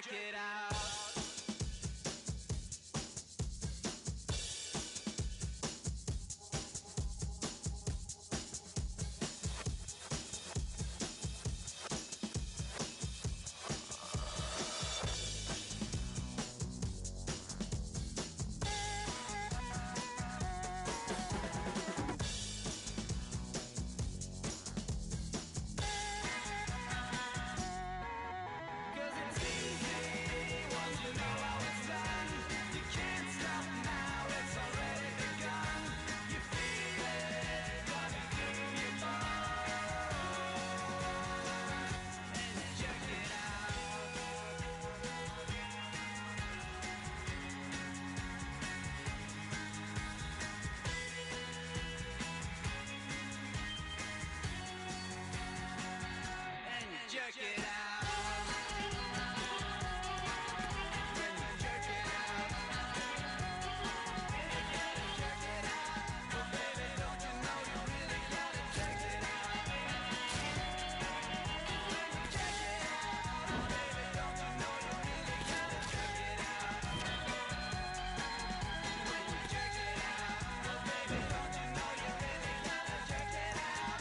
jerk it out. Jerk it out. When you jerk it out, you gotta jerk it out. But baby, don't you know you really gotta jerk it out? When you jerk it out, baby, don't you know you really gotta jerk it out? When you jerk it out, baby, don't you know you really gotta jerk it out?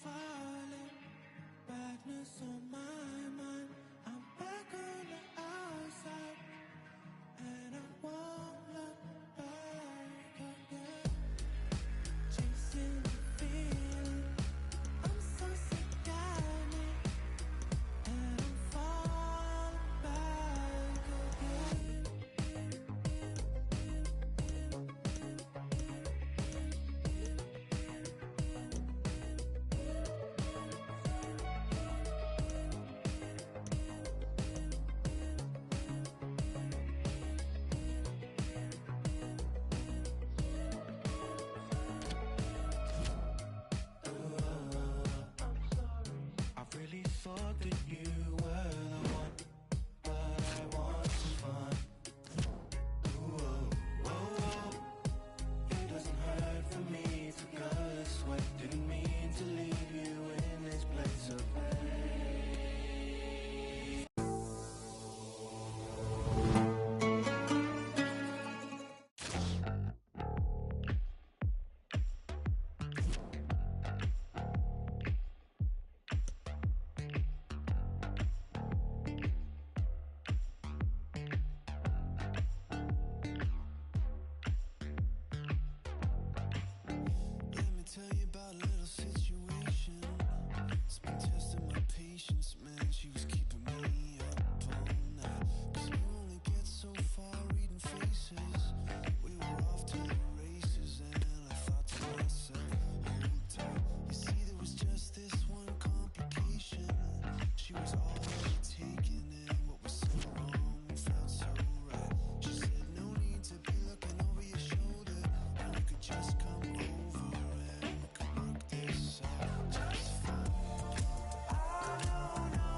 Falling, badness on my mind. I'm back on the outside, and I won't look back again. Chasing the feeling, I'm so sick of me, and I'm falling back again. I really thought that you were the one, but I want some fun. Ooh, oh, oh, oh. It doesn't hurt for me to go this way. Didn't mean to leave you in this place of pain. Let me tell you about a little situation. It's been testing my patience, man. She was keeping me up all night. 'Cause you only get so far reading faces. We were off to the races, and I thought to myself, hold tight. You see, there was just this one complication. She was already taken, and what was so wrong felt so right. She said, no need to be looking over your shoulder. You could just come over and we could work this out just fine. I don't know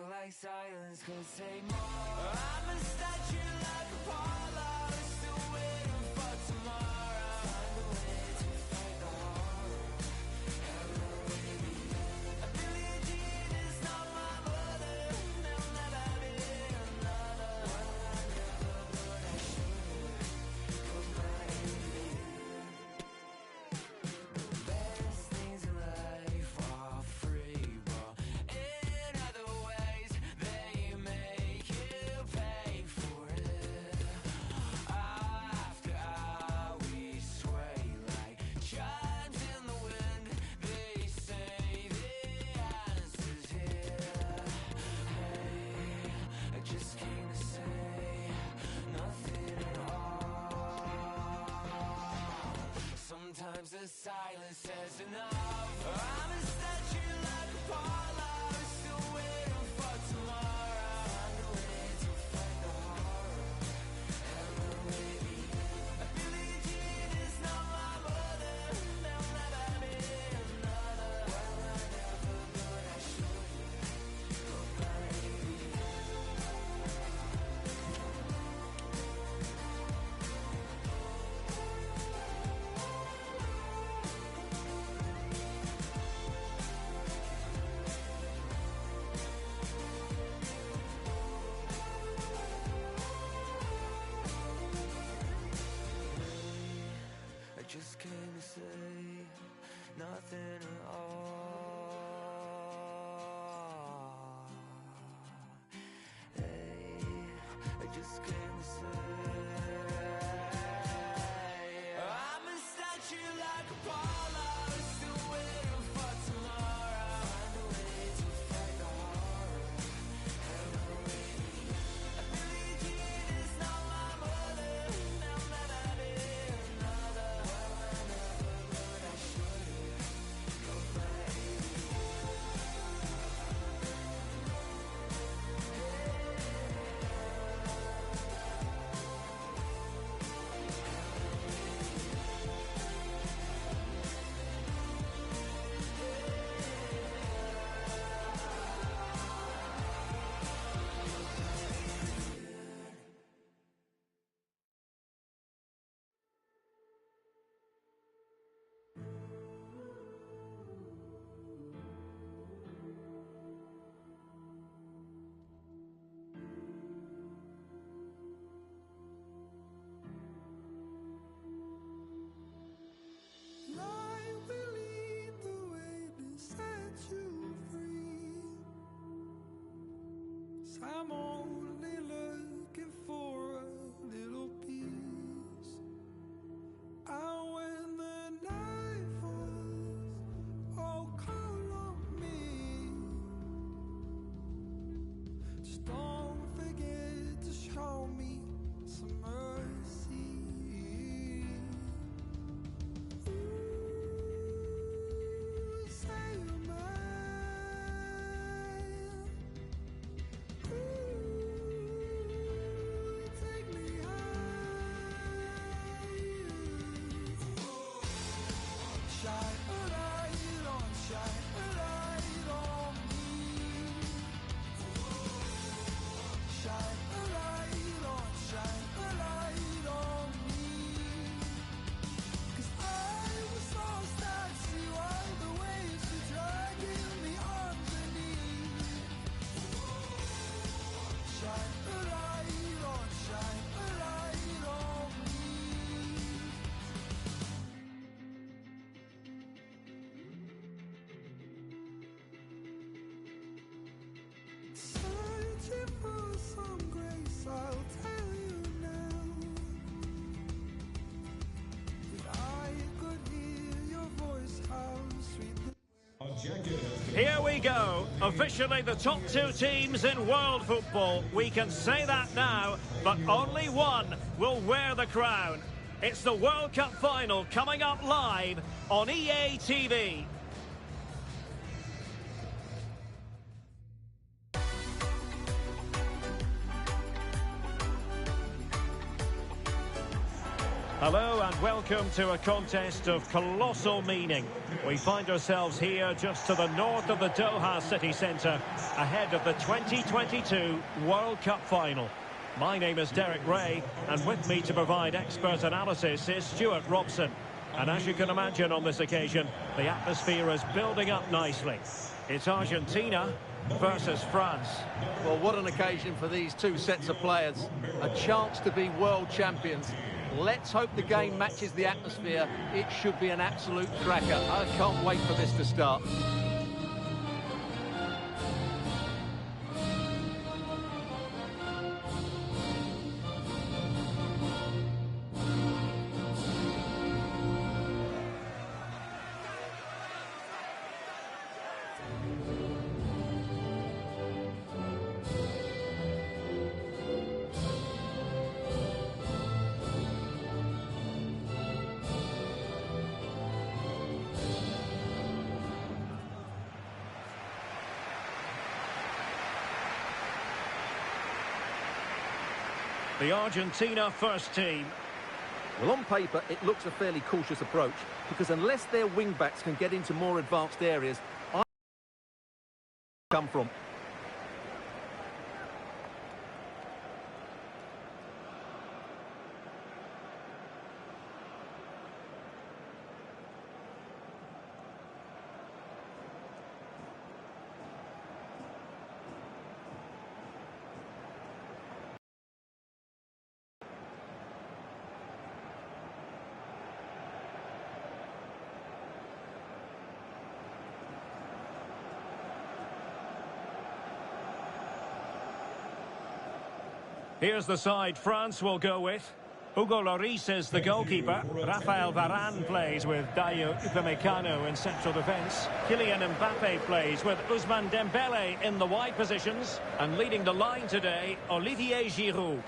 feel like silence could say more. I'm a statue like Apollo, still waiting for tomorrow. Find a way to fight the horror. Hello, baby. A billion years, not my mother. There'll never be another. Well, I never, but I should. 'Cause my the best things in life are free, but in other ways they make you pay for it. After hour we sway like chimes in the wind. They say the answer's here. Hey, I just came to say nothing at all. Sometimes the silence says enough. I'm a statue like Apollo, still waiting for tomorrow. Find a way to fight the horror. Hello, baby. A billion years, not my mother. There'll never be another. Well, I never, but I should. But baby. I just came to say nothing at all. Hey, I just came to say I'm a statue like Apollo, still waiting for tomorrow. Find a way to fight the horror. Hello, baby. A billion years, not my mother. There'll never be another. Well, I never, but I should. Go, baby. Light will lead the way to set you free. 'Cause I'm only looking for a little peace. And when the night falls, oh, call on me. Just don't forget to show me some mercy. Ooh, say you're mine. Ooh, take me high. Shine a light on, shine a light on me. Shine a light on, shine a light on me. 'Cause I was lost at sea while the waves were dragging me underneath. Shine a light on, shine a light on me. Searching for some grace, I'll tell you now. If I could hear your voice, how sweet the Here we go, officially the top two teams in world football. We can say that now, but only one will wear the crown. It's the World Cup final coming up live on EA TV. Hello and welcome to a contest of colossal meaning. We find ourselves here just to the north of the Doha city centre, ahead of the 2022 World Cup final. My name is Derek Ray, and with me to provide expert analysis is Stuart Robson. And as you can imagine on this occasion, the atmosphere is building up nicely. It's Argentina versus France. Well, what an occasion for these two sets of players. A chance to be world champions. Let's hope the game matches the atmosphere. It should be an absolute cracker. I can't wait for this to start. The Argentina first team. Well, on paper, it looks a fairly cautious approach, because unless their wing-backs can get into more advanced areas, I come from. Here's the side France will go with. Hugo Lloris is the goalkeeper. Rafael Varane plays with Dayo Upamecano in central defence. Kylian Mbappe plays with Ousmane Dembele in the wide positions. And leading the line today, Olivier Giroud.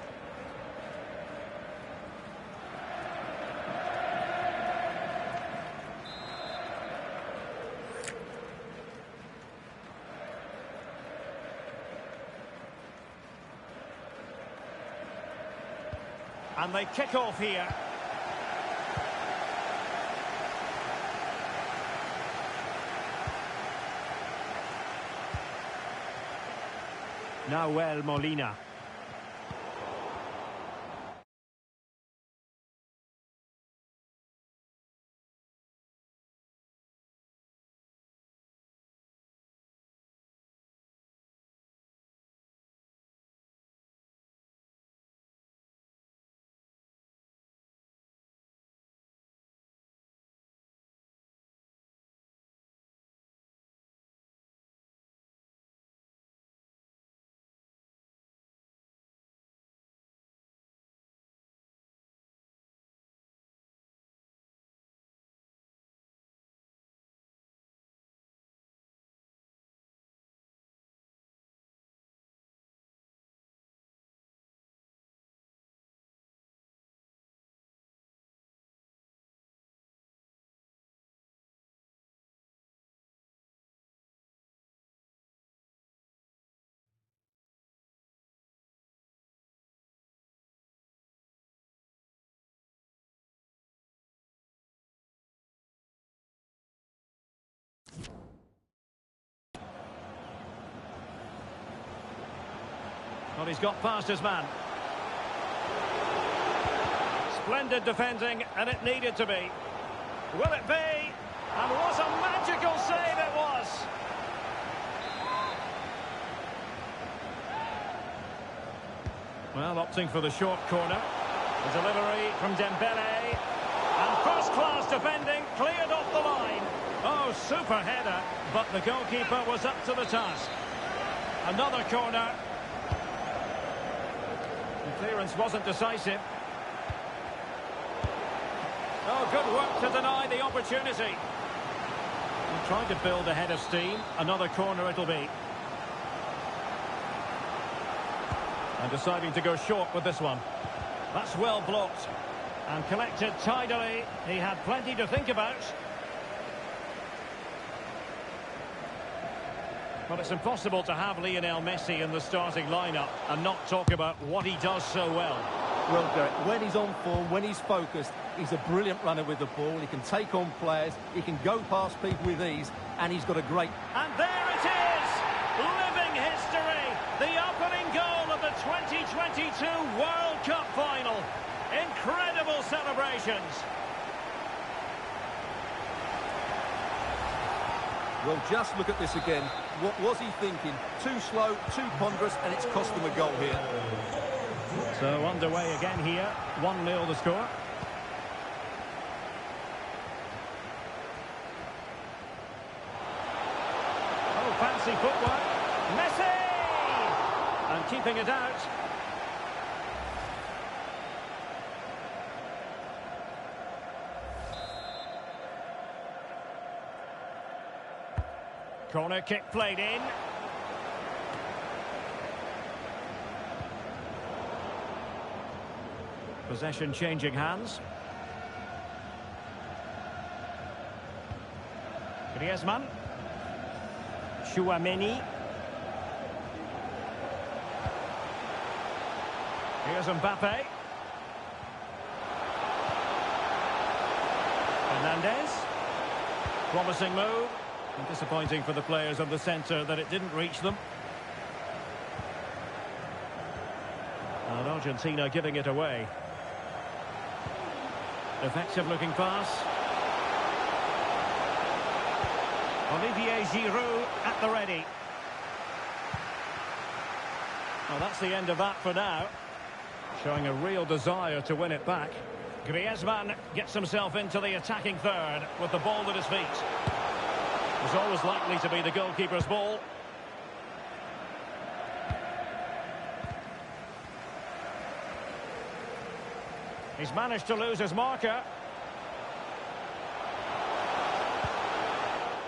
And they kick off here. Nahuel Molina. Well, he's got past his man. Splendid defending, and it needed to be. Will it be? And what a magical save it was! Well, opting for the short corner. The delivery from Dembele. And first-class defending, cleared off the line. Oh, super header, but the goalkeeper was up to the task. Another corner. The clearance wasn't decisive. Oh, good work to deny the opportunity. He tried to build a head of steam. Another corner it'll be. And deciding to go short with this one. That's well blocked. And collected tidily. He had plenty to think about. Well, it's impossible to have Lionel Messi in the starting lineup and not talk about what he does so well. Well, Derek, when he's on form, when he's focused, He's a brilliant runner with the ball. He can take on players. He can go past people with ease. And he's got a great... And there it is! Living history! The opening goal of the 2022 World Cup final. Incredible celebrations. Well, just look at this again. What was he thinking? Too slow, too ponderous, and it's cost them a goal here. So underway again here. 1-0 the score. Oh, fancy footwork. Messi! And keeping it out. Corner kick played in. Possession changing hands. Griezmann. Chouameni. Here's Mbappe. Hernandez. Promising move. And disappointing for the players of the centre that it didn't reach them. And Argentina giving it away. Effective looking pass. Olivier Giroud at the ready. Well, that's the end of that for now. Showing a real desire to win it back. Griezmann gets himself into the attacking third with the ball at his feet. It's always likely to be the goalkeeper's ball. He's managed to lose his marker.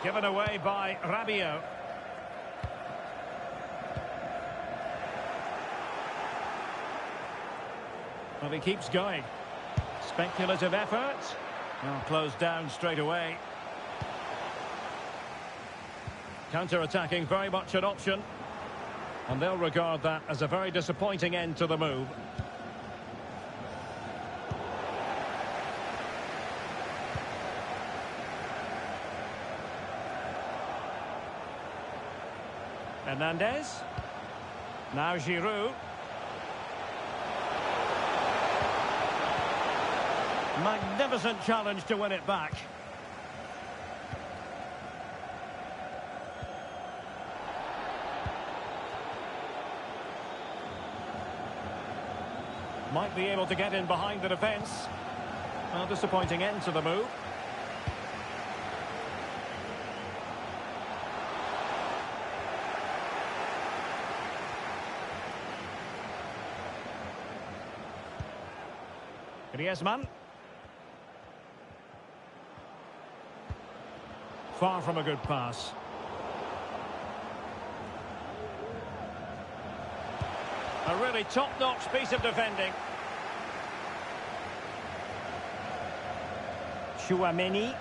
Given away by Rabiot. Well, he keeps going. Speculative effort. Well, closed down straight away. Counter-attacking, very much an option. And they'll regard that as a very disappointing end to the move. Hernandez. Now Giroud. Magnificent challenge to win it back. Might be able to get in behind the defence. A disappointing end to the move. Griezmann. Far from a good pass. A really top-notch piece of defending. Chouameni.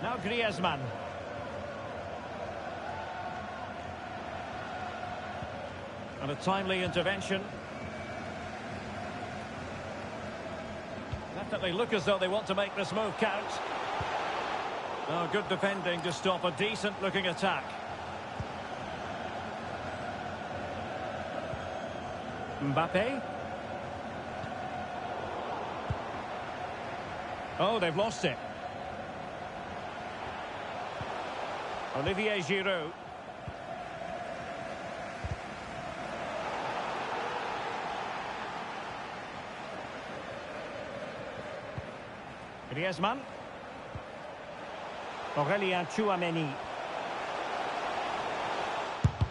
Now Griezmann. And a timely intervention. Definitely look as though they want to make this move count. Oh, good defending to stop a decent-looking attack. Mbappe. Oh, they've lost it. Olivier Giroud. Griezmann. Aurélien Chouameni.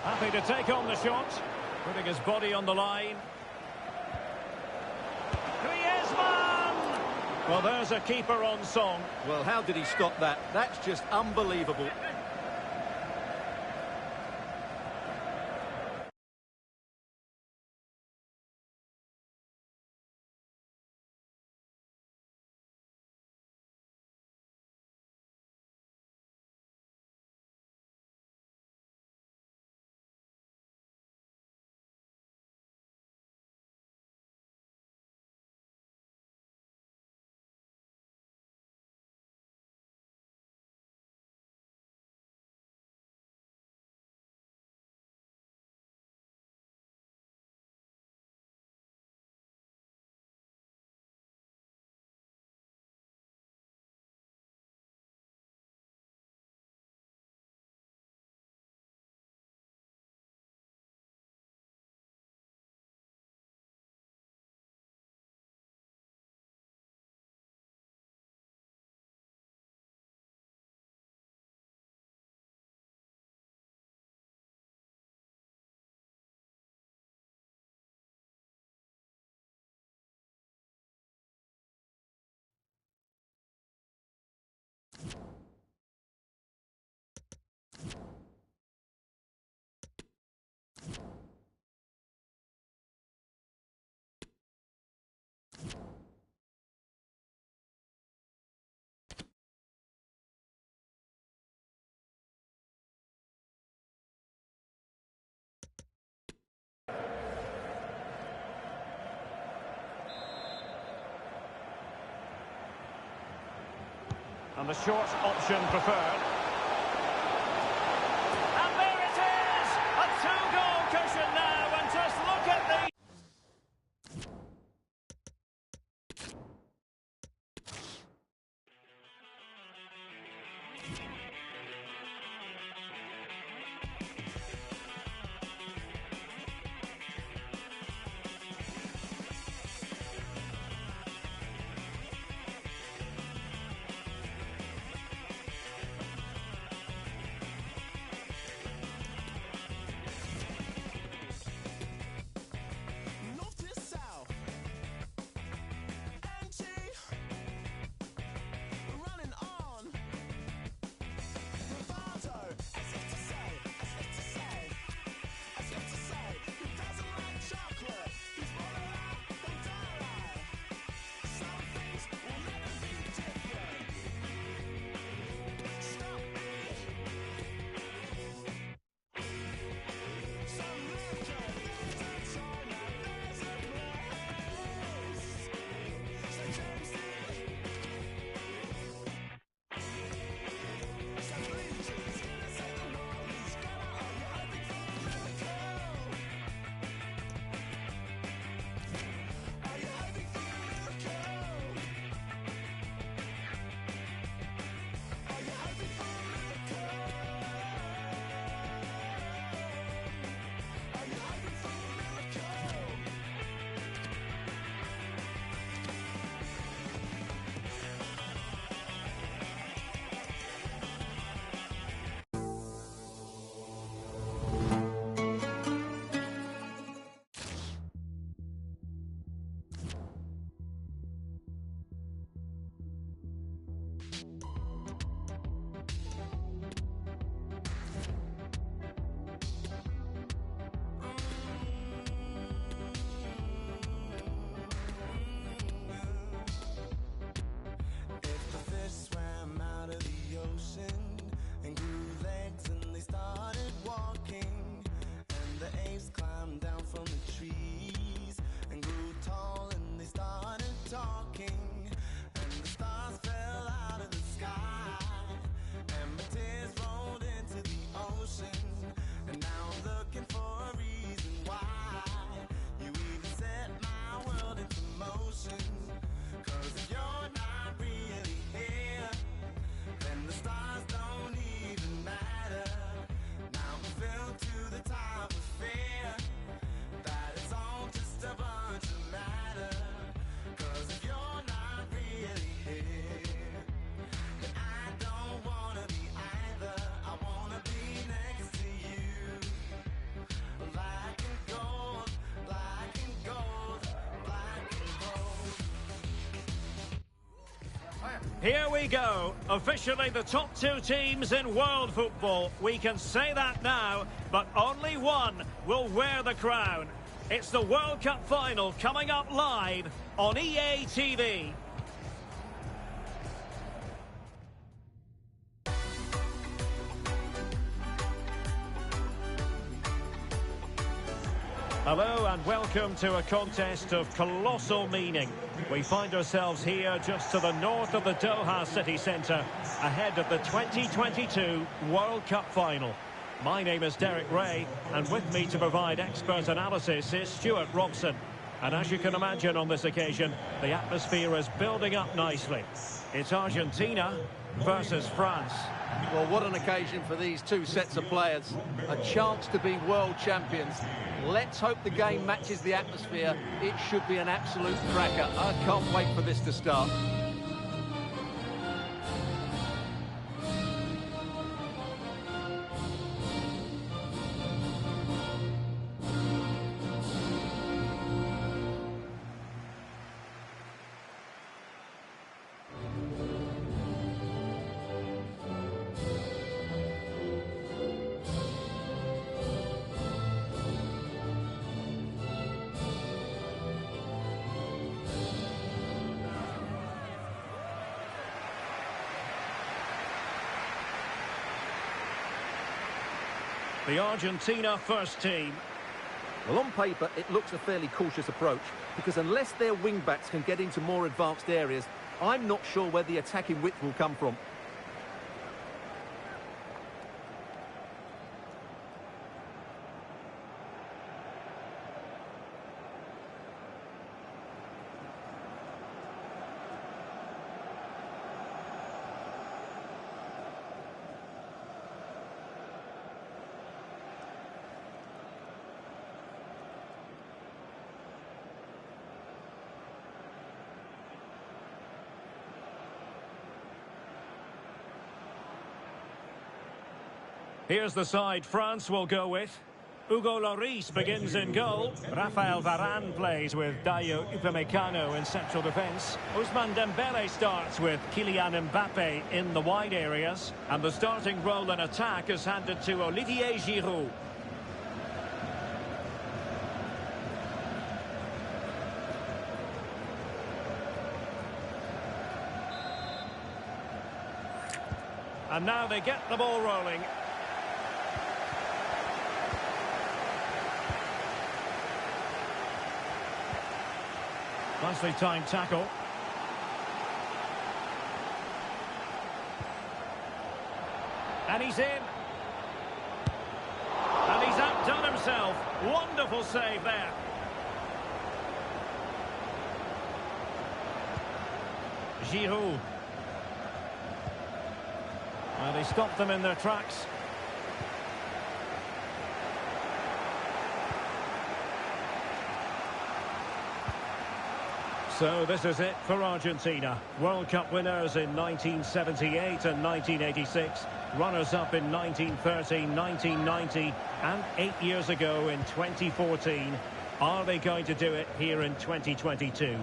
Happy to take on the shot. Putting his body on the line. Griezmann! Well, there's a keeper on song. Well, how did he stop that? That's just unbelievable. And the short option preferred. And there it is! A two-goal cushion now, and just look at the... Here we go, officially the top two teams in world football. We can say that now, but only one will wear the crown. It's the World Cup final coming up live on EA TV. Hello and welcome to a contest of colossal meaning. We find ourselves here just to the north of the Doha city centre, ahead of the 2022 World Cup final. My name is Derek Ray, and with me to provide expert analysis is Stuart Robson. And as you can imagine on this occasion, the atmosphere is building up nicely. It's Argentina versus France. Well, what an occasion for these two sets of players. A chance to be world champions. Let's hope the game matches the atmosphere. It should be an absolute cracker. I can't wait for this to start. The Argentina first team. Well, on paper, it looks a fairly cautious approach, because unless their wing-backs can get into more advanced areas, I'm not sure where the attacking width will come from. Here's the side France will go with. Hugo Lloris begins in goal. Rafael Varane plays with Dayo Upamecano in central defence. Ousmane Dembele starts with Kylian Mbappe in the wide areas. And the starting role in attack is handed to Olivier Giroud. And now they get the ball rolling. Nicely timed tackle. And he's in. And he's outdone himself. Wonderful save there. Giroud. Well, he stopped them in their tracks. So this is it for Argentina. World Cup winners in 1978 and 1986. Runners-up in 1930, 1990 and 8 years ago in 2014. Are they going to do it here in 2022?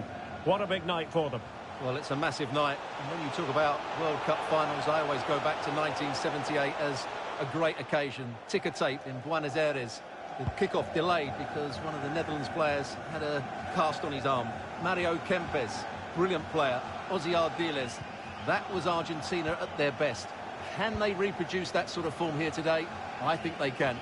What a big night for them. Well, it's a massive night. And when you talk about World Cup finals, I always go back to 1978 as a great occasion. Ticker tape in Buenos Aires. The kickoff delayed because one of the Netherlands players had a cast on his arm. Mario Kempes, brilliant player. Ozzy Ardiles. That was Argentina at their best. Can they reproduce that sort of form here today? I think they can.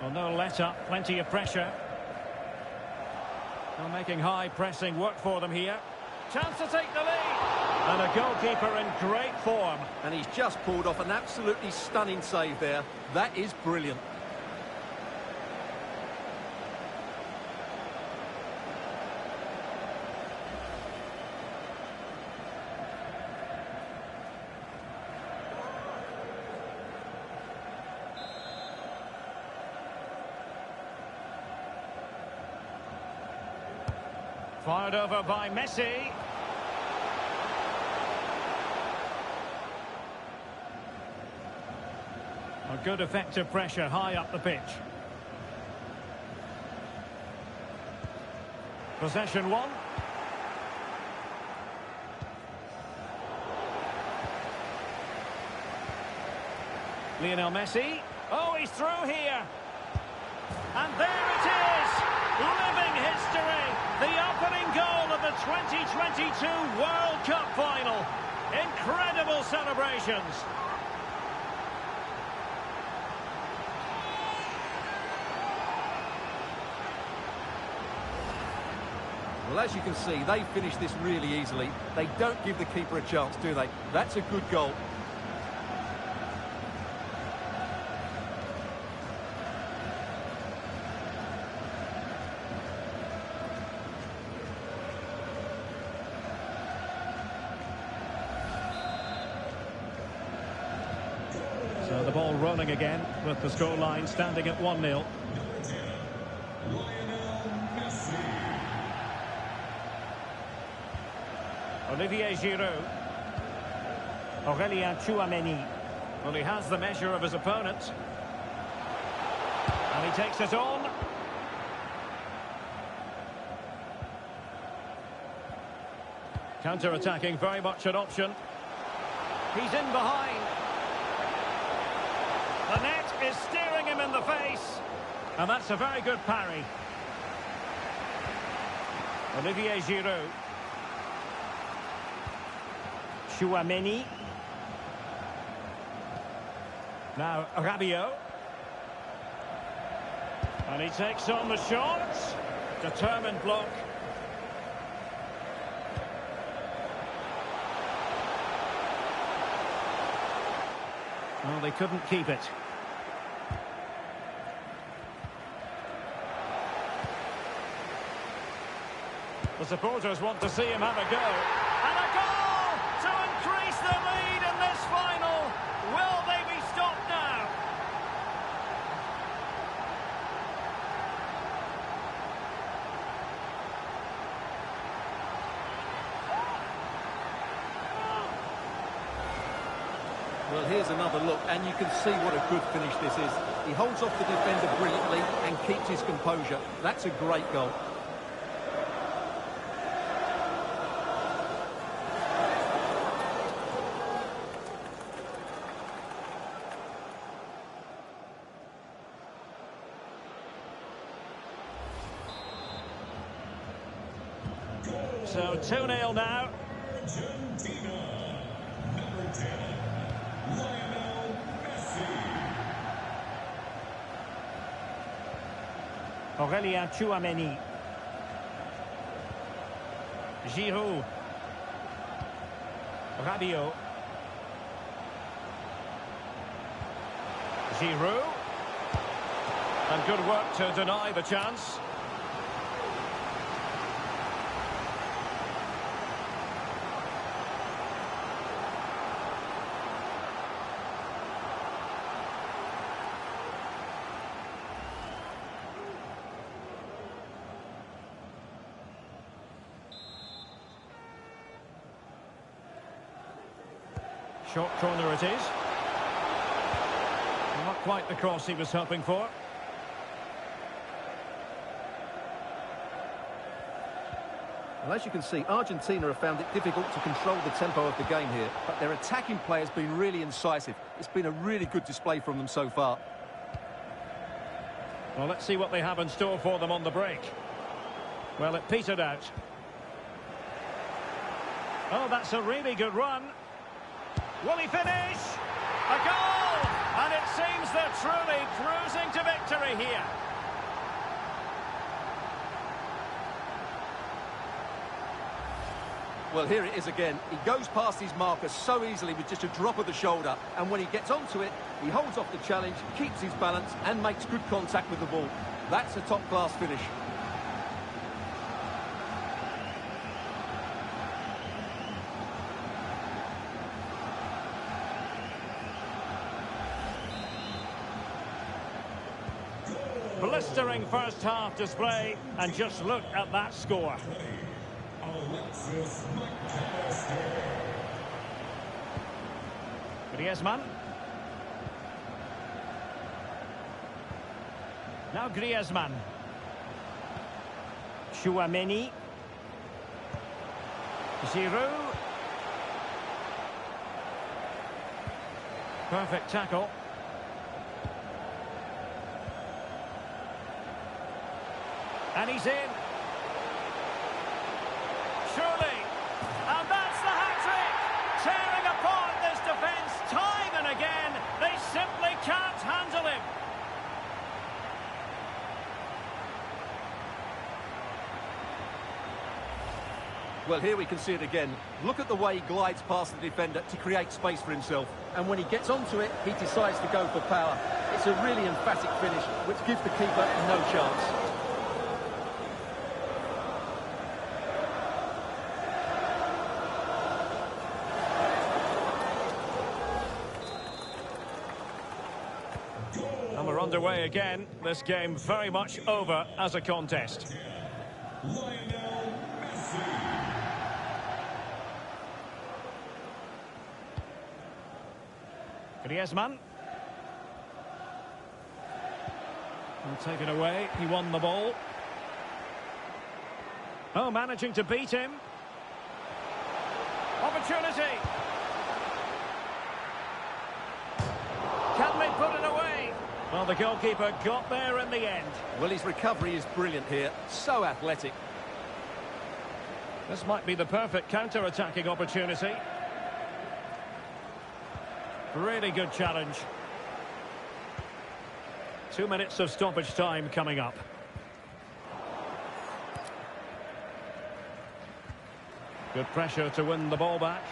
Well, no let-up, plenty of pressure. Well, making high pressing work for them here. Chance to take the lead. And a goalkeeper in great form. And he's just pulled off an absolutely stunning save there. That is brilliant. Fired over by Messi. A good effective pressure high up the pitch. Possession one. Lionel Messi. Oh, he's through here. And there it is. Living history. The opening goal of the 2022 World Cup final. Incredible celebrations. Well, as you can see, they finish this really easily. They don't give the keeper a chance, do they? That's a good goal. So the ball rolling again with the scoreline standing at 1-0. Olivier Giroud. Aurélien Tchouameni. Well, he has the measure of his opponent. And he takes it on. Counter-attacking, very much an option. He's in behind. The net is staring him in the face. And that's a very good parry. Olivier Giroud. Tchouameni. Now, Rabiot. And he takes on the shot. Determined block. Well, they couldn't keep it. The supporters want to see him have a go. And a goal to increase the lead in this final. Will they be stopped now? Well, here's another look, and you can see what a good finish this is. He holds off the defender brilliantly and keeps his composure. That's a great goal. So 2-0 now. Aurélien Tchouameni. Giroud. Rabiot. Giroud. And good work to deny the chance. Short corner it is. Not quite the cross he was hoping for. Well, as you can see, Argentina have found it difficult to control the tempo of the game here, but their attacking play has been really incisive. It's been a really good display from them so far. Well, let's see what they have in store for them on the break. Well, it petered out. Oh, that's a really good run. Will he finish? A goal! And it seems they're truly cruising to victory here. Well, here it is again. He goes past his marker so easily with just a drop of the shoulder. And when he gets onto it, he holds off the challenge, keeps his balance and makes good contact with the ball. That's a top-class finish. Blistering first half display, and just look at that score. Griezmann. Now Griezmann. Tchouameni. Giroud. Perfect tackle. And he's in. Surely. And that's the hat-trick. Tearing apart this defence time and again. They simply can't handle him. Well, here we can see it again. Look at the way he glides past the defender to create space for himself. And when he gets onto it, he decides to go for power. It's a really emphatic finish, which gives the keeper no chance. And we're underway again. This game very much over as a contest. Griezmann. And taken away. He won the ball. Oh, managing to beat him. Opportunity. Can they put it away? Well, the goalkeeper got there in the end. Well, his recovery is brilliant here. So athletic. This might be the perfect counter-attacking opportunity. Really good challenge. 2 minutes of stoppage time coming up. Good pressure to win the ball back.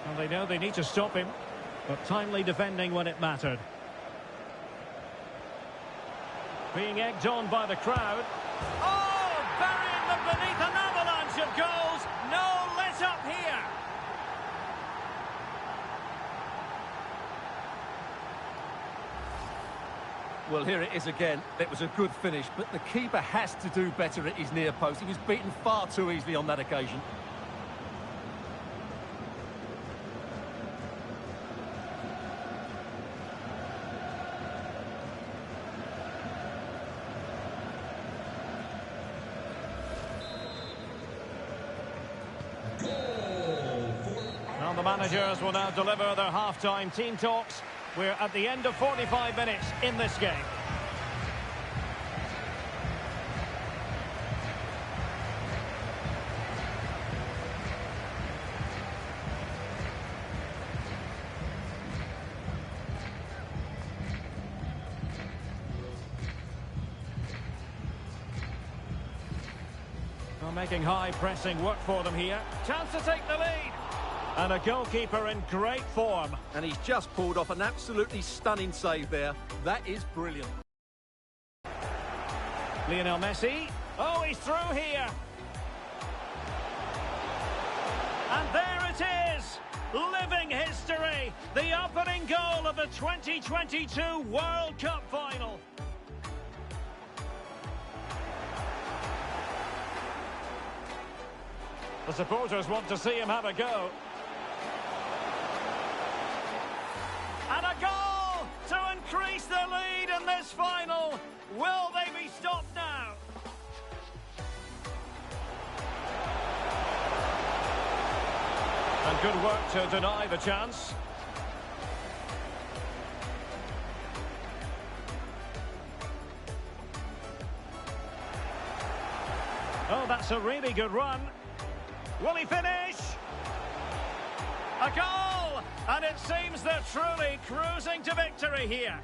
And they know they need to stop him, but timely defending when it mattered. Being egged on by the crowd. Oh, burying them beneath an avalanche of goals. No let up here. Well, here it is again. It was a good finish, but the keeper has to do better at his near post. He was beaten far too easily on that occasion. Well, the managers will now deliver their half-time team talks. We're at the end of 45 minutes in this game. Well, making high pressing work for them here. Chance to take the lead. And a goalkeeper in great form. And he's just pulled off an absolutely stunning save there. That is brilliant. Lionel Messi. Oh, he's through here. And there it is. Living history. The opening goal of the 2022 World Cup final. The supporters want to see him have a go. And a goal to increase the lead in this final. Will they be stopped now? And good work to deny the chance. Oh, that's a really good run. Will he finish? A goal! And it seems they're truly cruising to victory here.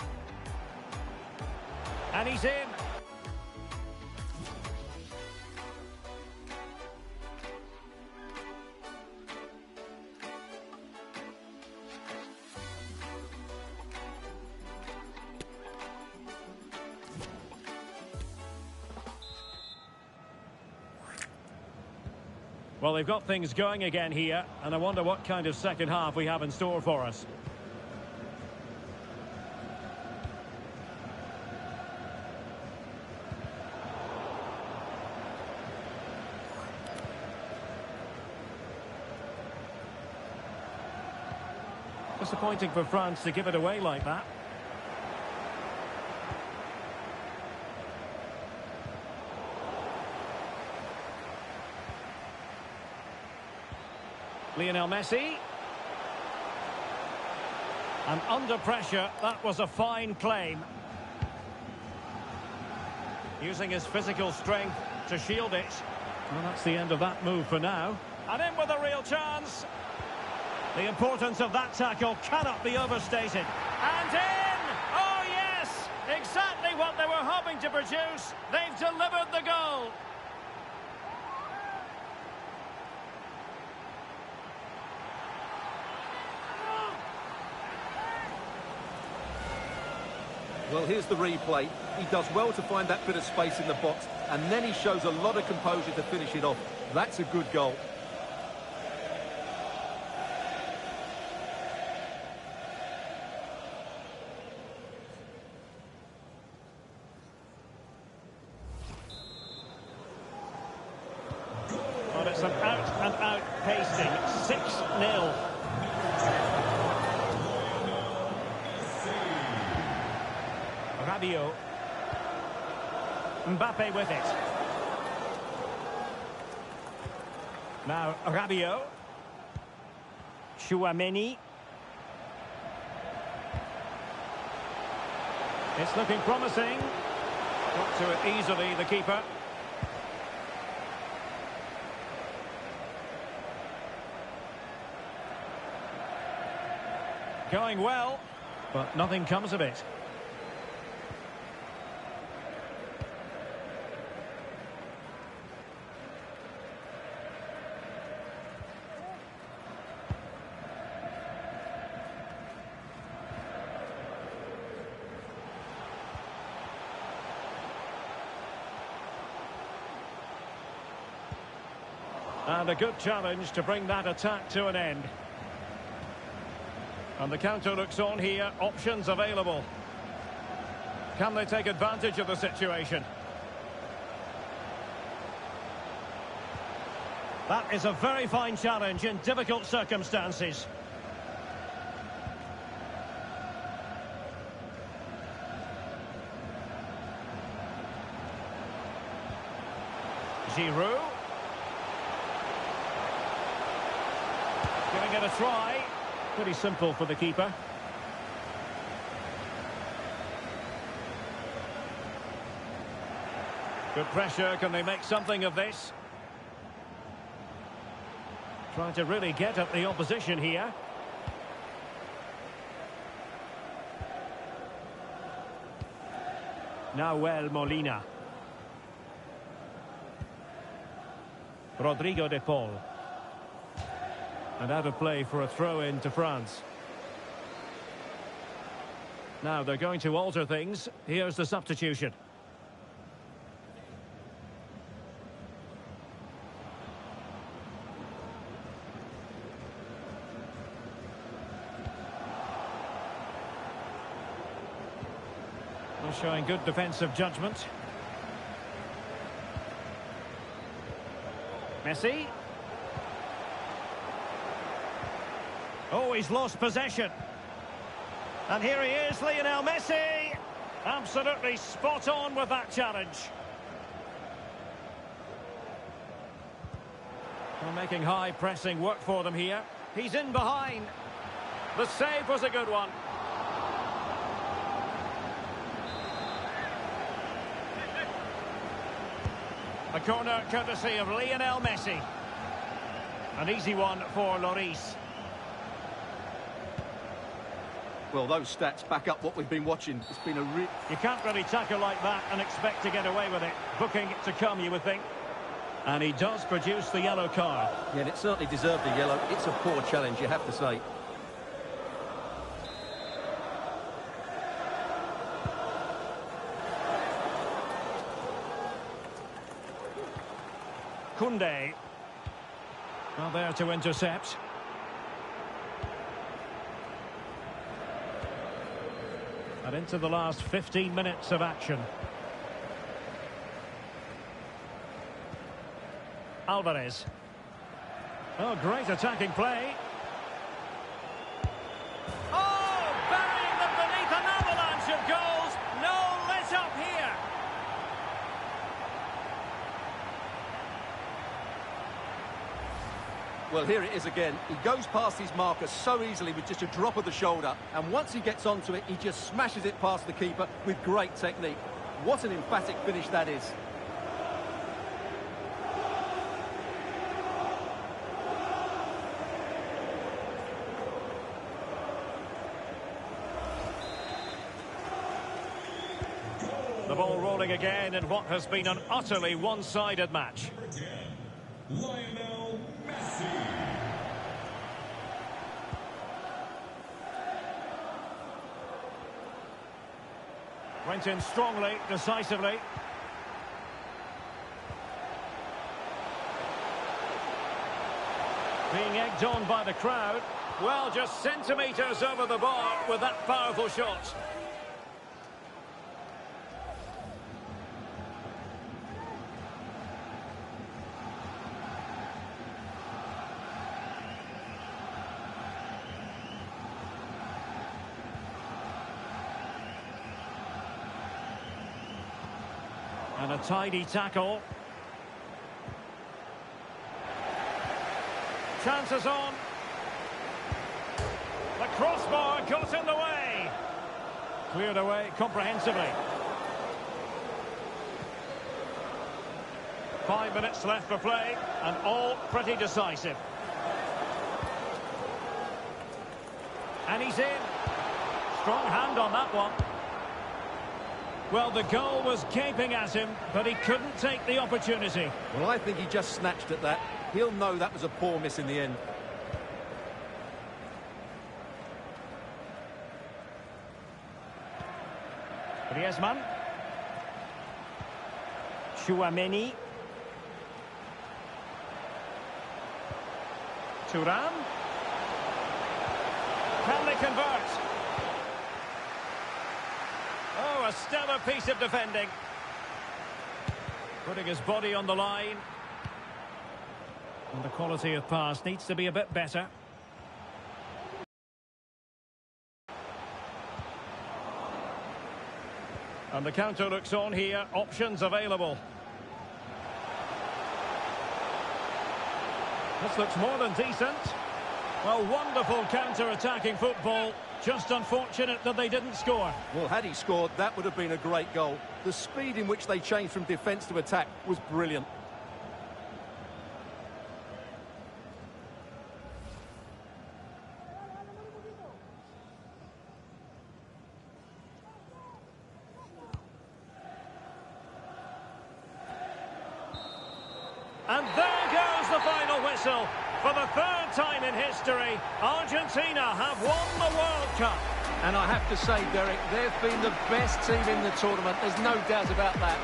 And he's in. Well, they've got things going again here, and I wonder what kind of second half we have in store for us. Disappointing for France to give it away like that. Lionel Messi. And under pressure, that was a fine claim. Using his physical strength to shield it. Well, that's the end of that move for now. And in with a real chance. The importance of that tackle cannot be overstated. And in! Oh, yes! Exactly what they were hoping to produce. They've delivered the goal. Well, here's the replay. He does well to find that bit of space in the box, and then he shows a lot of composure to finish it off. That's a good goal. But it's an out-and-out pasting. 6-0. Rabiot. Mbappe with it. Now Rabiot. Chouameni. It's looking promising. Got to it easily, the keeper. Going well, but nothing comes of it. And a good challenge to bring that attack to an end. And the counter looks on here. Options available. Can they take advantage of the situation? That is a very fine challenge in difficult circumstances. Giroud. Giving it a try. Pretty simple for the keeper. Good pressure. Can they make something of this? Trying to really get at the opposition here. Nahuel Molina. Rodrigo de Paul. And out of play for a throw-in to France. Now they're going to alter things. Here's the substitution. They're showing good defensive judgment. Messi. Oh, he's lost possession. And here he is, Lionel Messi. Absolutely spot on with that challenge. They're making high pressing work for them here. He's in behind. The save was a good one. A corner courtesy of Lionel Messi. An easy one for Lloris. Well, those stats back up what we've been watching. It's been a You can't really tackle like that and expect to get away with it. Booking to come, you would think. And he does produce the yellow card. Yeah, and it certainly deserved the yellow. It's a poor challenge, you have to say. Koundé. Well, there to intercept. And into the last 15 minutes of action. Alvarez. Oh, great attacking play. Oh, burying them beneath an avalanche of goals. No let up here. Well, here it is again. He goes past his marker so easily with just a drop of the shoulder. And once he gets onto it, he just smashes it past the keeper with great technique. What an emphatic finish that is. The ball rolling again in what has been an utterly one-sided match. Lionel Messi. Went in strongly, decisively. Being egged on by the crowd. Well, just centimetres over the bar with that powerful shot. And a tidy tackle. Chances on. The crossbar got in the way. Cleared away comprehensively. 5 minutes left for play, and all pretty decisive. And he's in. Strong hand on that one. Well, the goal was gaping at him, but he couldn't take the opportunity. Well, I think he just snatched at that. He'll know that was a poor miss in the end. Griezmann. Chouameni. Thuram. Can they convert? Oh, a stellar piece of defending. Putting his body on the line. And the quality of pass needs to be a bit better. And the counter looks on here. Options available. This looks more than decent. Well, wonderful counter-attacking football. Just unfortunate that they didn't score. Well, had he scored, that would have been a great goal. The speed in which they changed from defence to attack was brilliant. And there goes the final whistle. For the third time in history, Argentina have won the World Cup. And I have to say, Derek, they've been the best team in the tournament. There's no doubt about that.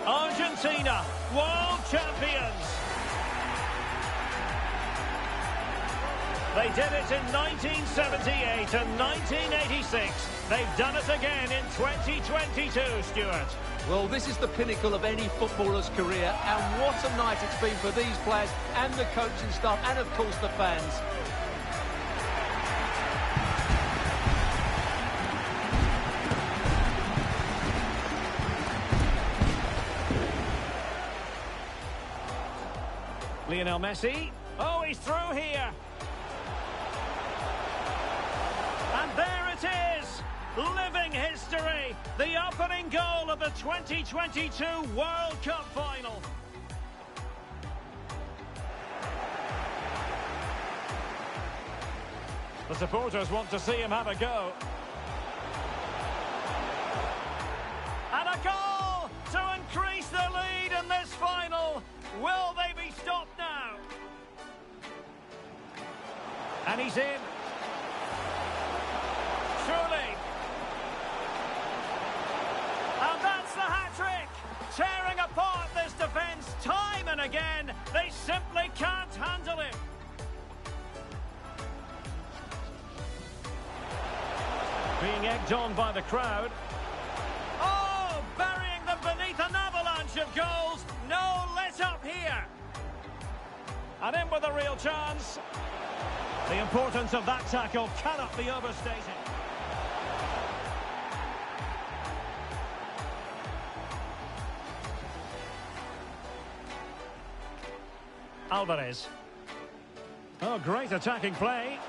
Argentina, world champions. They did it in 1978 and 1986. They've done it again in 2022, Stuart. Well, this is the pinnacle of any footballer's career, and what a night it's been for these players and the coaching staff and, of course, the fans. Lionel Messi. Oh, he's through here. And there it is. Living history. The opening goal of the 2022 World Cup final. The supporters want to see him have a go. And a goal to increase the lead in this final. Will they be stopped now? And he's in. Surely. And that's the hat-trick. Tearing apart this defence time and again. They simply can't handle him. Being egged on by the crowd. Oh, burying them beneath an avalanche of goals. No let up here. And in with a real chance. The importance of that tackle cannot be overstated. Alvarez. Oh, great attacking play.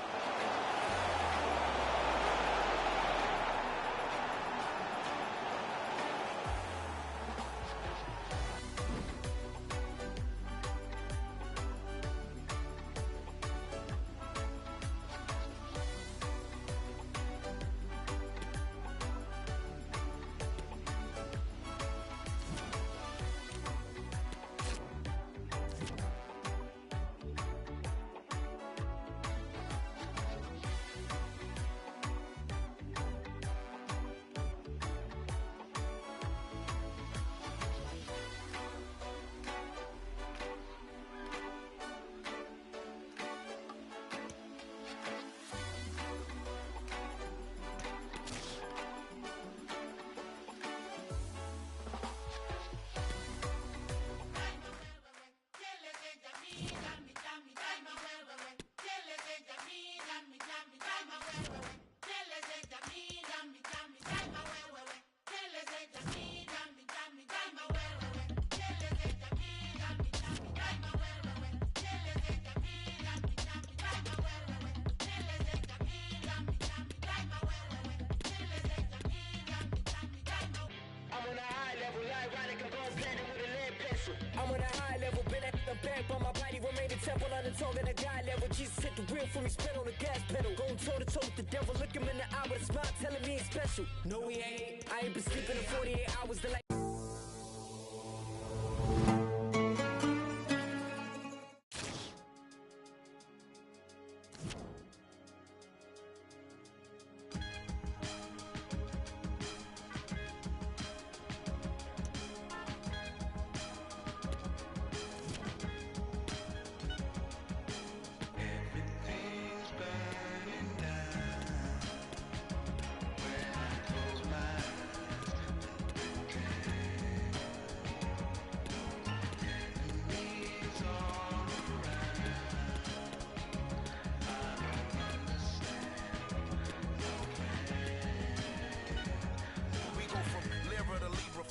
I'm back, but my body remained a temple on the tongue and a God level. Jesus hit the wheel for me, spin on the gas pedal. Going toe to toe with the devil, look him in the eye with a smile, telling me he's special. No, he ain't. I ain't been sleeping in 48 hours. The light.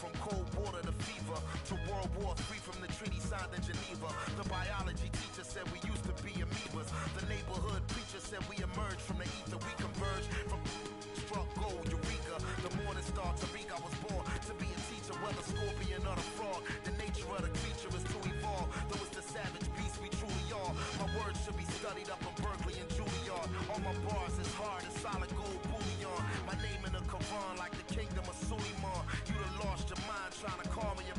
From cold water to fever to World War III, from the treaty signed in Geneva. The biology teacher said we used to be amoebas. The neighborhood preacher said we emerged from the ether. We converged from struck gold, eureka. The morning star, Tariq, I was born to be a teacher. Whether scorpion or the frog, the nature of the creature is to evolve. Though it's the savage beast we truly are. My words should be studied up in Berkeley and Juilliard. All my bars is hard as solid gold bullion. My name in the Quran like the kingdom of Suleiman. You done lost your mind trying to call me a...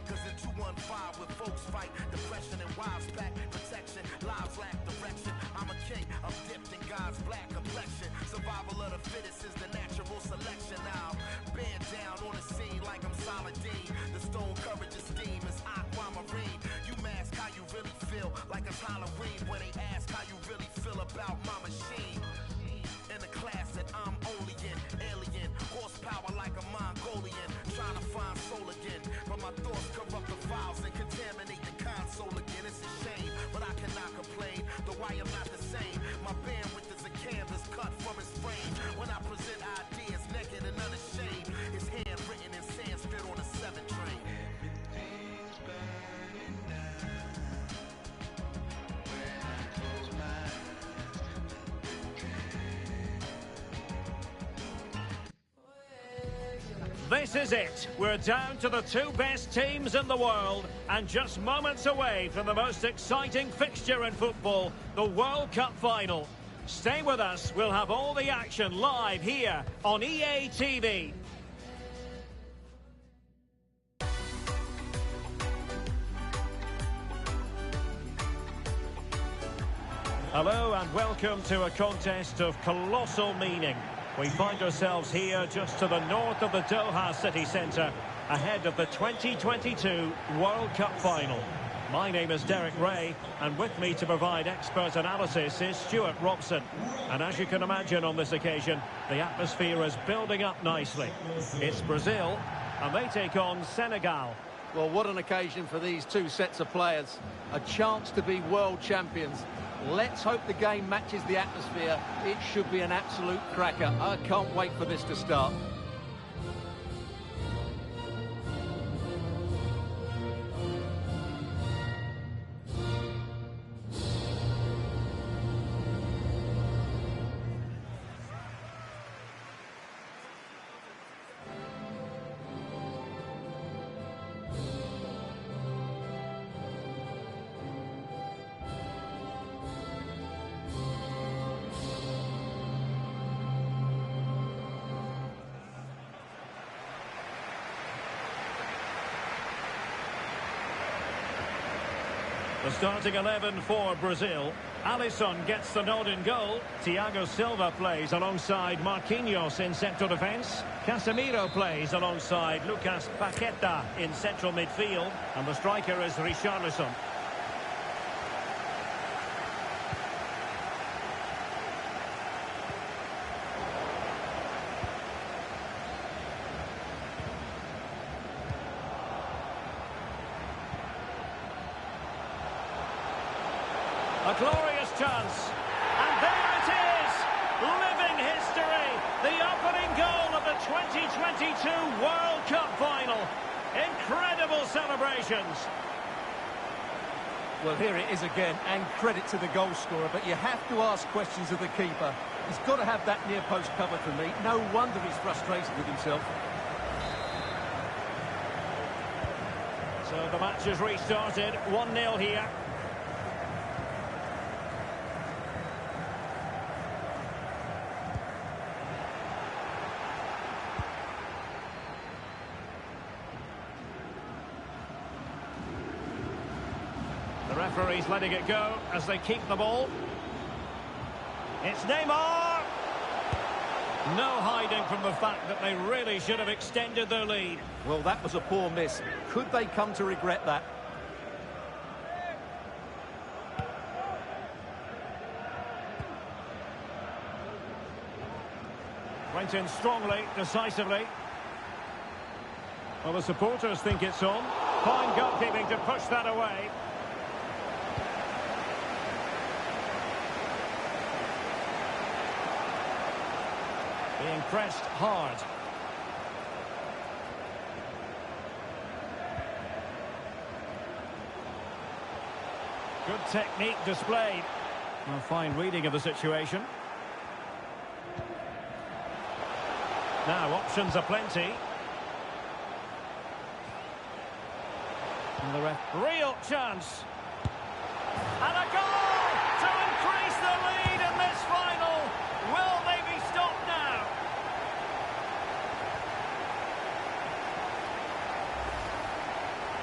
Cause in 215 with folks fight depression and wives pack protection. Lives lack direction. I'm a king, I'm dipped in God's black complexion. Survival of the fittest is the natural selection. Now band down on the scene like I'm Saladin. The stone courage of steam is aquamarine. You mask how you really feel like it's Halloween when they ask how you really feel about my machine. In the class that I'm only in, alien, horsepower like a Mongolian, trying to find soul again, but my thoughts corrupt the files and contaminate the console again. It's a shame, but I cannot complain, though I am not the same. My bandwidth is a canvas cut from his frame. When I present ideas naked and unashamed, his handwritten in Sanskrit on a 7 train. Everything's burning down. When I close my eyes. This is it. We're down to the two best teams in the world and just moments away from the most exciting fixture in football, the World Cup final. Stay with us. We'll have all the action live here on EA TV. Hello and welcome to a contest of colossal meaning. We find ourselves here just to the north of the Doha city centre, ahead of the 2022 World Cup final. My name is Derek Ray, and with me to provide expert analysis is Stuart Robson. And as you can imagine on this occasion, the atmosphere is building up nicely. It's Brazil, and they take on Senegal. Well, what an occasion for these two sets of players. A chance to be world champions. Let's hope the game matches the atmosphere. It should be an absolute cracker. I can't wait for this to start. The starting 11 for Brazil. Alisson gets the nod in goal. Thiago Silva plays alongside Marquinhos in central defence. Casemiro plays alongside Lucas Paqueta in central midfield. And the striker is Richarlison. A glorious chance. And there it is! Living history! The opening goal of the 2022 World Cup final. Incredible celebrations. Well, here it is again, and credit to the goal scorer, but you have to ask questions of the keeper. He's got to have that near post covered for me. No wonder he's frustrated with himself. So So the match has restarted, 1-0 here. The referee's letting it go as they keep the ball. It's Neymar! No hiding from the fact that they really should have extended their lead. Well, that was a poor miss. Could they come to regret that? Went in strongly, decisively. Well, the supporters think it's on. Fine goalkeeping to push that away. Being pressed hard. Good technique displayed. A fine reading of the situation. Now, options are plenty. And the ref... Real chance. And a goal to increase the lead in this final. Will they be stopped now?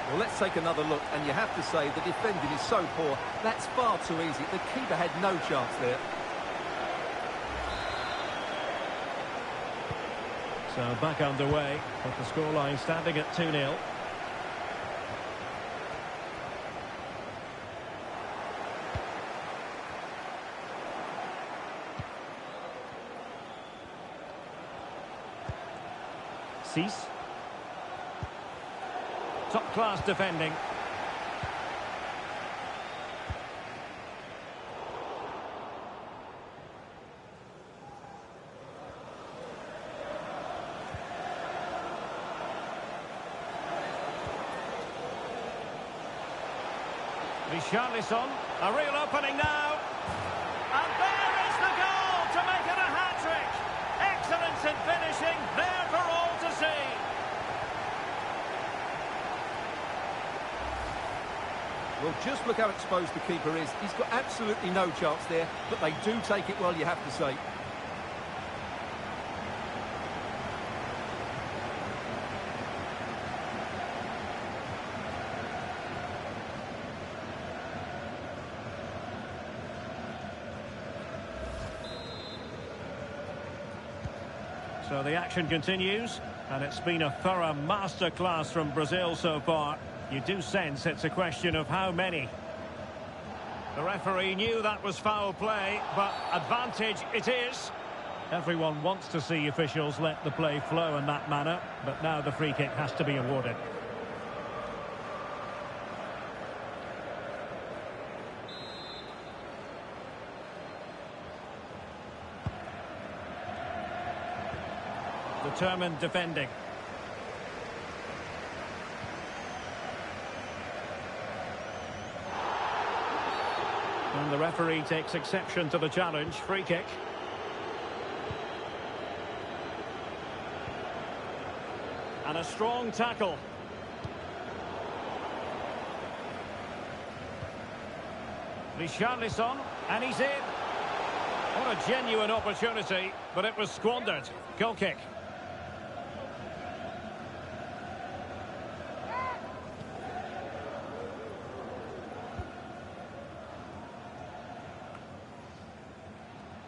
Well, let's take another look, and you have to say the defending is so poor. That's far too easy. The keeper had no chance there. So back underway, with the scoreline standing at 2-0. Cease. Top-class defending. Richarlison, a real opening now. And there is the goal to make it a hat-trick. Excellence in finishing, there for all to see. Well, just look how exposed the keeper is. He's got absolutely no chance there, but they do take it well, you have to say. So the action continues, and it's been a thorough masterclass from Brazil so far. You do sense it's a question of how many. The referee knew that was foul play, but advantage it is. Everyone wants to see officials let the play flow in that manner, but now the free kick has to be awarded. Determined defending. And the referee takes exception to the challenge. Free kick. And a strong tackle. Richarlison, and he's in. What a genuine opportunity, but it was squandered. Goal kick.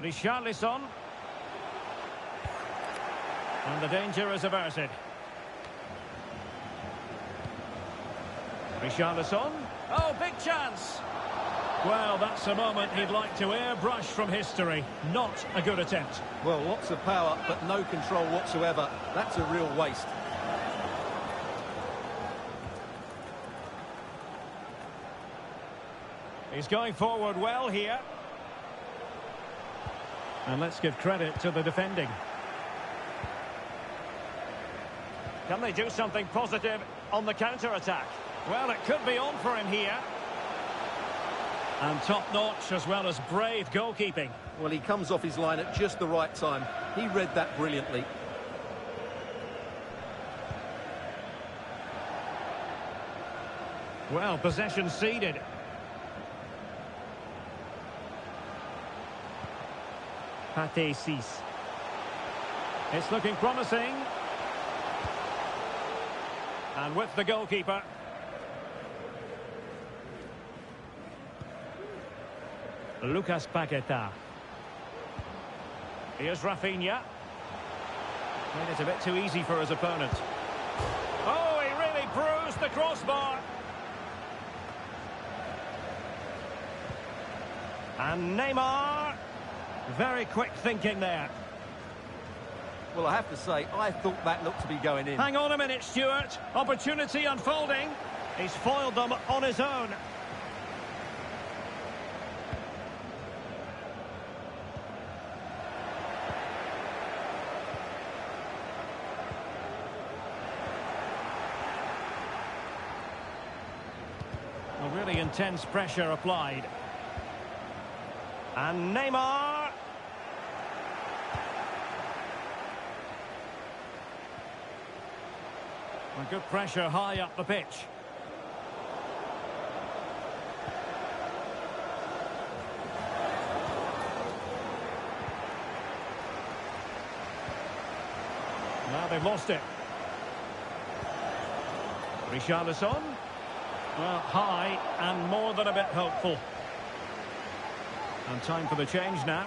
Richarlison. And the danger is averted. Richarlison. Oh, big chance. Well, that's a moment he'd like to airbrush from history. Not a good attempt. Well, lots of power, but no control whatsoever. That's a real waste. He's going forward well here. And let's give credit to the defending. Can they do something positive on the counter-attack? Well, it could be on for him here. And top-notch as well as brave goalkeeping. Well, he comes off his line at just the right time. He read that brilliantly. Well, possession ceded. Pate 6. It's looking promising. And with the goalkeeper. Lucas Paqueta. Here's Rafinha. Made it a bit too easy for his opponent. Oh, he really bruised the crossbar. And Neymar. Very quick thinking there. Well, I have to say, I thought that looked to be going in. Hang on a minute, Stuart. Opportunity unfolding. He's foiled them on his own. Well, really intense pressure applied. And Neymar. A good pressure high up the pitch. Now they've lost it. Richarlison. Well, high and more than a bit hopeful. And time for the change now.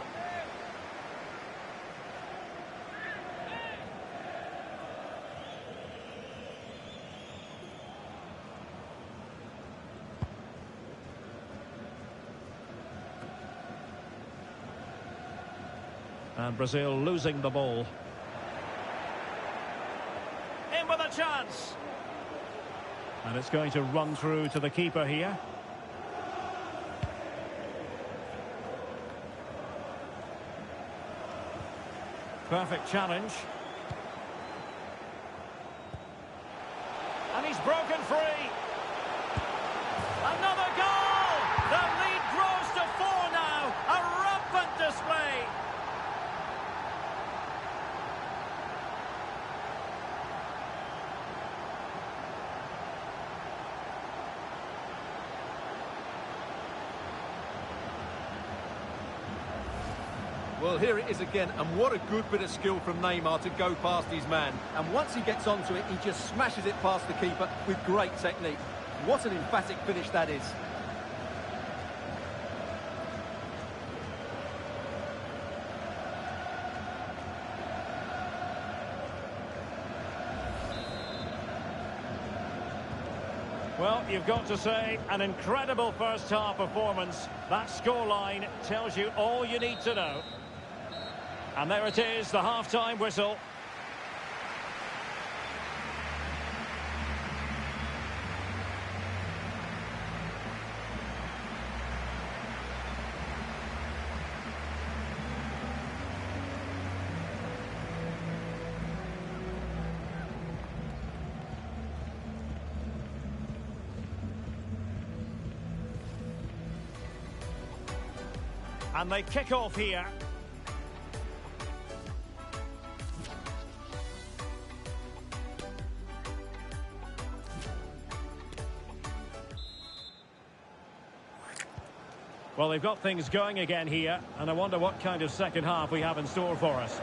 And Brazil losing the ball. In with a chance. And it's going to run through to the keeper here. Perfect challenge. And he's broken free. Another goal! The lead grows to 4 now. A rampant display. Well, here it is again, and what a good bit of skill from Neymar to go past his man. And once he gets onto it, he just smashes it past the keeper with great technique. What an emphatic finish that is. Well, you've got to say, an incredible first-half performance. That scoreline tells you all you need to know. And there it is, the half-time whistle. And they kick off here. Well, they've got things going again here, and I wonder what kind of second half we have in store for us.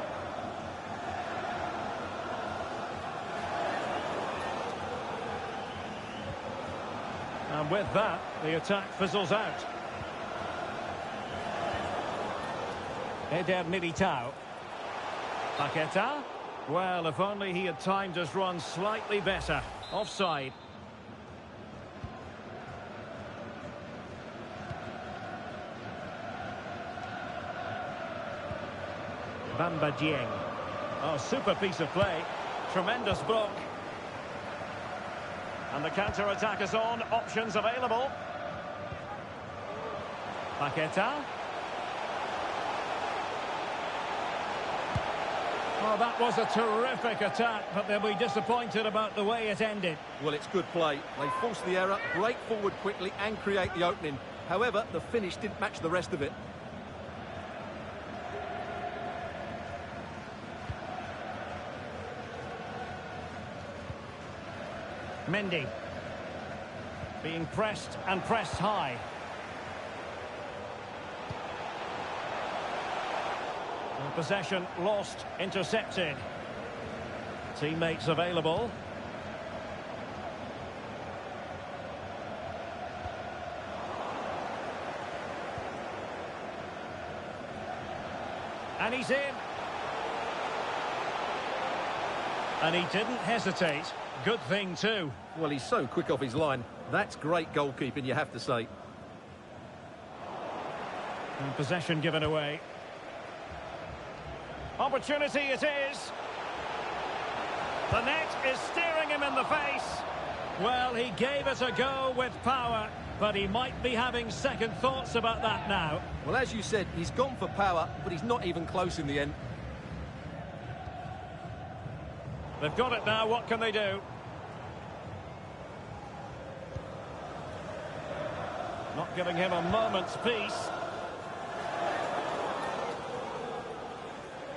And with that, the attack fizzles out. Eder Militao. Paqueta. Well, if only he had timed his run slightly better. Offside. Bamba Dieng. Oh, super piece of play. Tremendous block. And the counter-attack is on. Options available. Paqueta. Well, that was a terrific attack, but they'll be disappointed about the way it ended. Well, it's good play. They force the error, break forward quickly and create the opening. However, the finish didn't match the rest of it. Mendy. Being pressed and pressed high. And possession lost, intercepted. Teammates available. And he's in. And he didn't hesitate. Good thing too. Well, he's so quick off his line. That's great goalkeeping, you have to say. And possession given away. Opportunity it is. The net is staring him in the face. Well, he gave it a go with power, but he might be having second thoughts about that now. Well, as you said, he's gone for power, but he's not even close in the end. They've got it now, what can they do? Not giving him a moment's peace.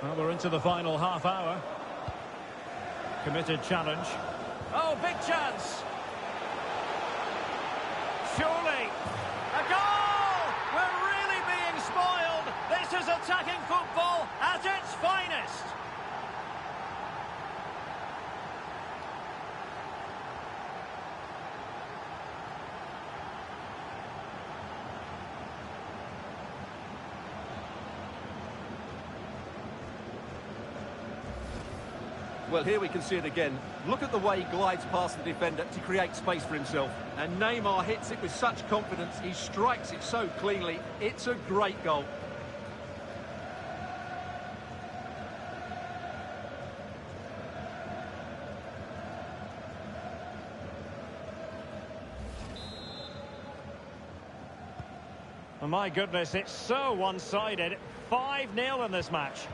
Well, we're into the final half hour. Committed challenge. Oh, big chance! Surely! A goal! We're really being spoiled! This is attacking football at its finest! Well, here we can see it again. Look at the way he glides past the defender to create space for himself. And Neymar hits it with such confidence. He strikes it so cleanly. It's a great goal. Oh, my goodness, it's so one-sided. 5-0 in this match.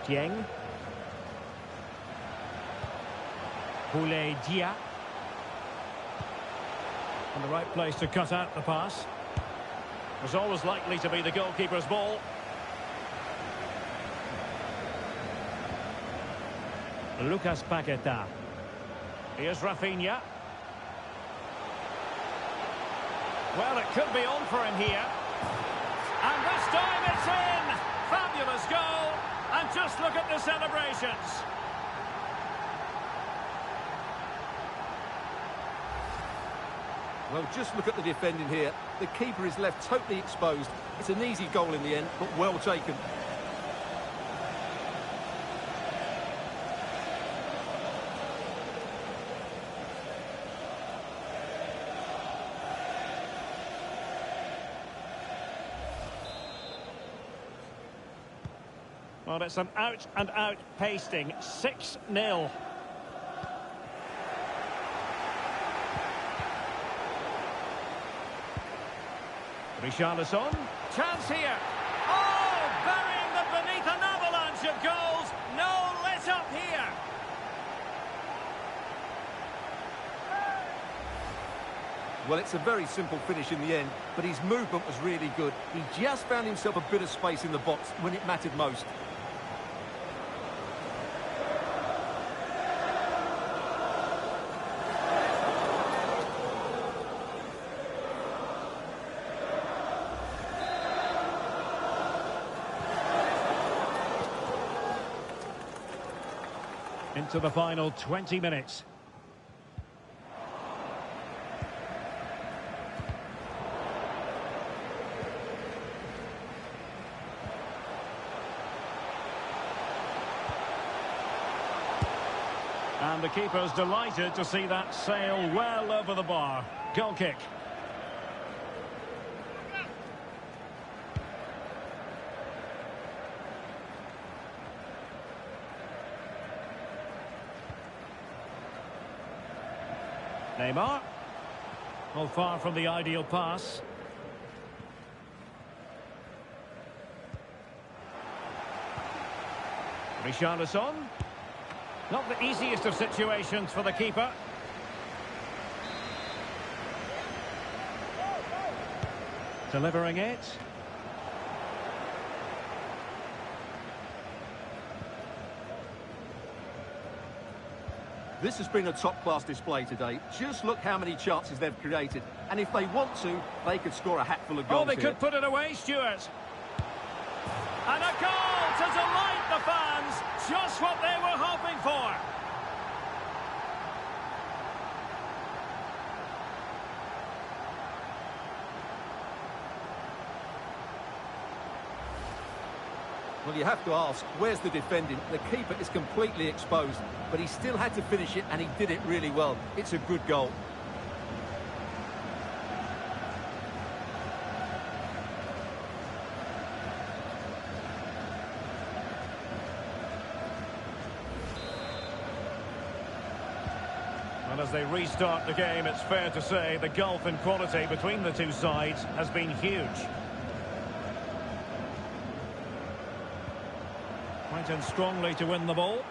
Dieng. Boulaye Dia. And the right place to cut out the pass. Was always likely to be the goalkeeper's ball. Lucas Paqueta. Here's Rafinha. Well, it could be on for him here. And this time it's in! Fabulous goal! And just look at the celebrations. Well, just look at the defending here. The keeper is left totally exposed. It's an easy goal in the end, but well taken. Well, it's an out-and-out pasting. 6-0. Richarlison. Chance here. Oh, burying them beneath an avalanche of goals. No let up here. Well, it's a very simple finish in the end, but his movement was really good. He just found himself a bit of space in the box when it mattered most. Into the final 20 minutes. And the keeper's delighted to see that sail well over the bar. Goal kick. Neymar. Well, far from the ideal pass. Richarlison. Not the easiest of situations for the keeper. Delivering it. This has been a top-class display today. Just look how many chances they've created. And if they want to, they could score a hatful of goals Oh, they here. could put it away, Stuart. And a goal to delight the fans. Just what they were hoping for. Well, you have to ask, where's the defending? The keeper is completely exposed, but he still had to finish it, and he did it really well. It's a good goal. And as they restart the game, it's fair to say the gulf in quality between the two sides has been huge. Went in strongly to win the ball.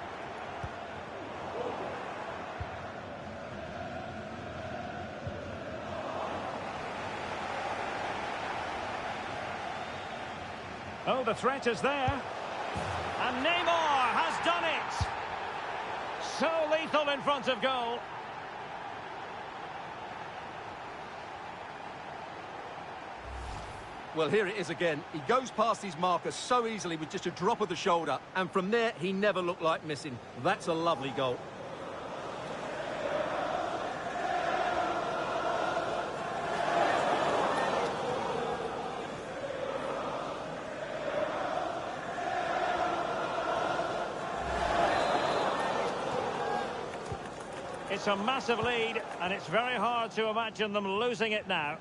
Oh, the threat is there. And Neymar has done it. So lethal in front of goal. Well, here it is again. He goes past his marker so easily with just a drop of the shoulder. And from there, he never looked like missing. That's a lovely goal. It's a massive lead, and it's very hard to imagine them losing it now.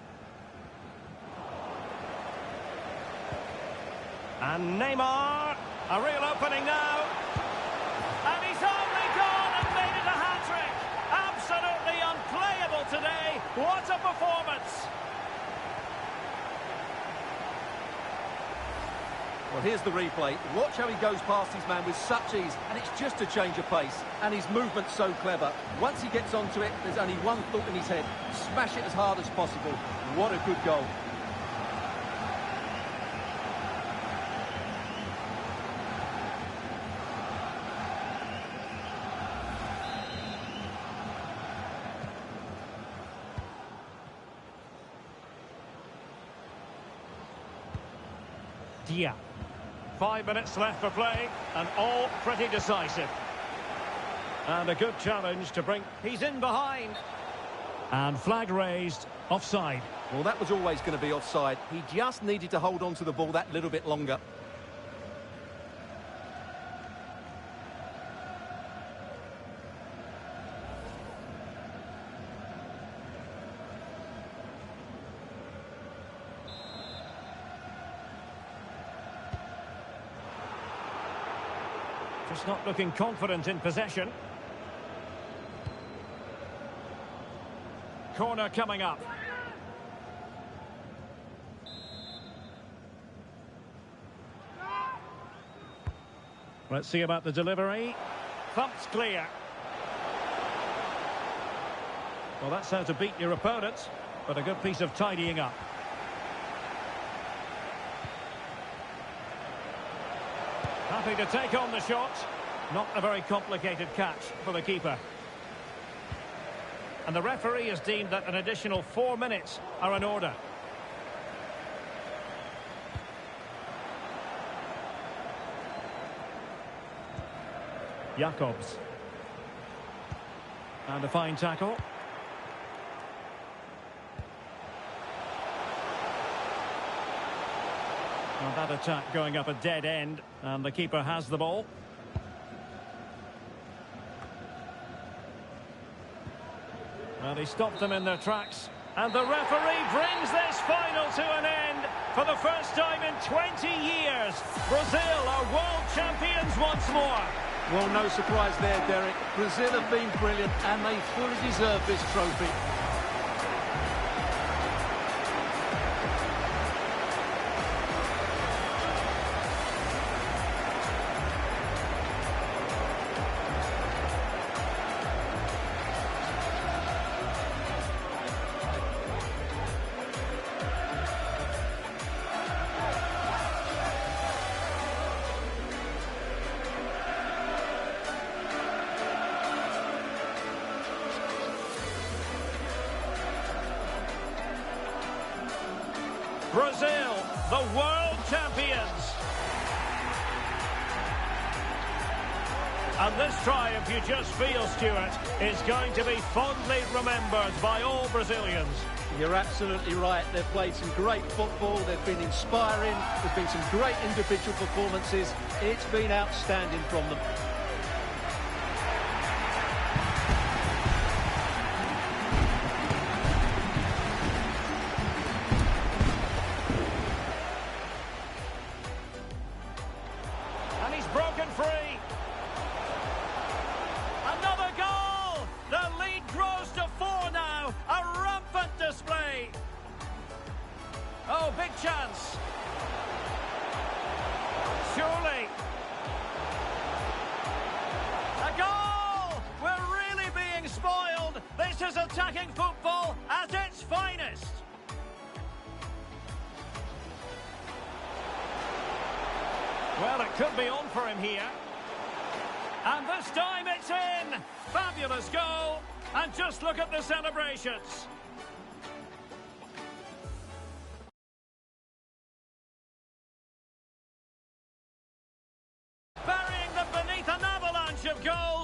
And Neymar, a real opening now. And he's only gone and made it a hat-trick. Absolutely unplayable today. What a performance. Well, here's the replay. Watch how he goes past his man with such ease, and it's just a change of pace. And his movement's so clever. Once he gets onto it, there's only one thought in his head. Smash it as hard as possible. What a good goal. Yeah. 5 minutes left for play, and all pretty decisive. And a good challenge to bring... He's in behind. And flag raised, offside. Well, that was always going to be offside. He just needed to hold on to the ball that little bit longer. Just not looking confident in possession. Corner coming up. Let's see about the delivery. Thumped clear. Well, that's how to beat your opponent, but a good piece of tidying up. Happy to take on the shot. Not a very complicated catch for the keeper. And the referee has deemed that an additional 4 minutes are in order. Jacobs. And a fine tackle. Well, that attack going up a dead end, and the keeper has the ball. Well, he stopped them in their tracks, and the referee brings this final to an end. For the first time in 20 years, Brazil are world champions once more. Well, no surprise there, Derek. Brazil have been brilliant, and they fully deserve this trophy. Brazil, the world champions. And this triumph, you just feel, Stuart, is going to be fondly remembered by all Brazilians. You're absolutely right. They've played some great football. They've been inspiring. There's been some great individual performances. It's been outstanding from them. And he's broken free. Another goal! The lead grows to 4 now. A rampant display. Oh, big chance. Surely. A goal! We're really being spoiled. This is attacking football at its finest. Well, it could be on for him here. And this time it's in! Fabulous goal! And just look at the celebrations. Burying them beneath an avalanche of goals.